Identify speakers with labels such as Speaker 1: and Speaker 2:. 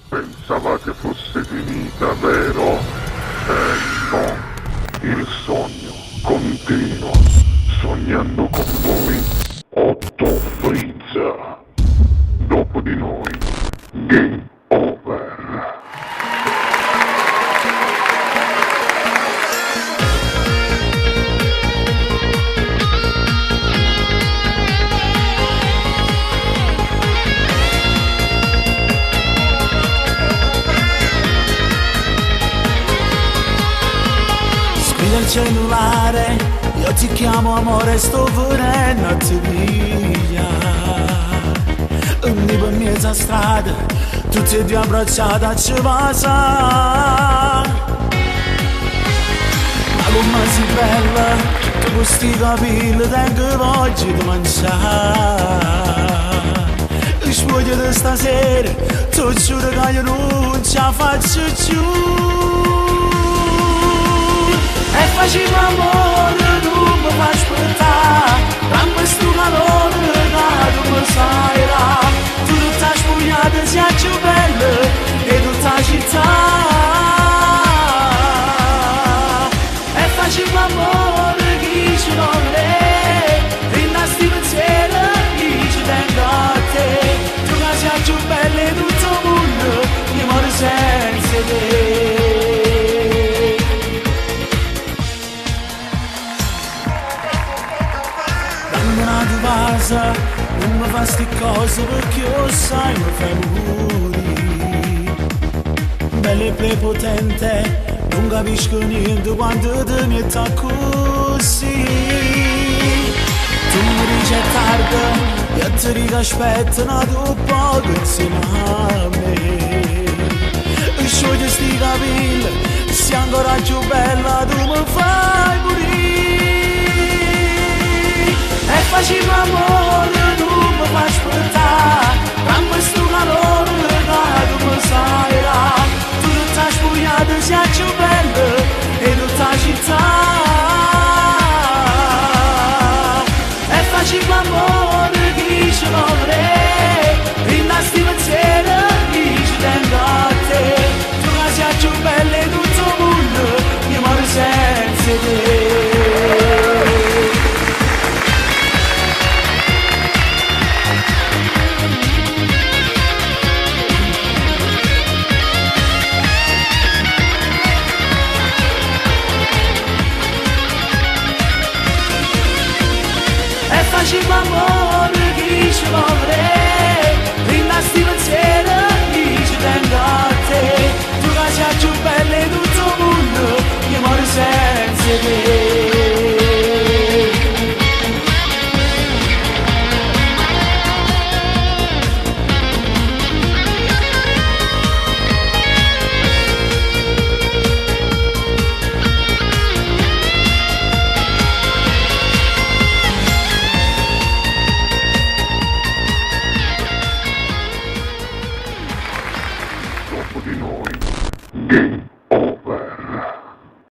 Speaker 1: Pensavate fosse finita, vero? No, il sogno continua, sognando con voi, Otto Frizza. Dopo di noi, game over.
Speaker 2: Squilla il cellulare, io ti chiamo amore, sto venendo a ti via. Un per mezza strada, tutti e due abbracciati a ci passa. Ma come si bella, che questi capelli tengo voglia di mangiare. Il spoglio di stasera, tu giuro che io non ce la faccio più. E facevo amore, non mi fa aspettare, da questo calore che tu mi sai là. Tu tutta spogliata sia più bella di tutta la città. E facevo amore che ci non è, rinda sti pensieri che ci tengo a te. Tu che sei più bella di tutto il mondo, io muore senza te. Non mi fa sti cose perché io sai mi fai morire. Bella e prepotente, non capisco niente quando ti metti così. Tu mi dici è tardi, io ti dico aspetta un altro poco insieme a me. Sciogli sti capelli, sei ancora più bella, tu mi fai morire. E facevo amore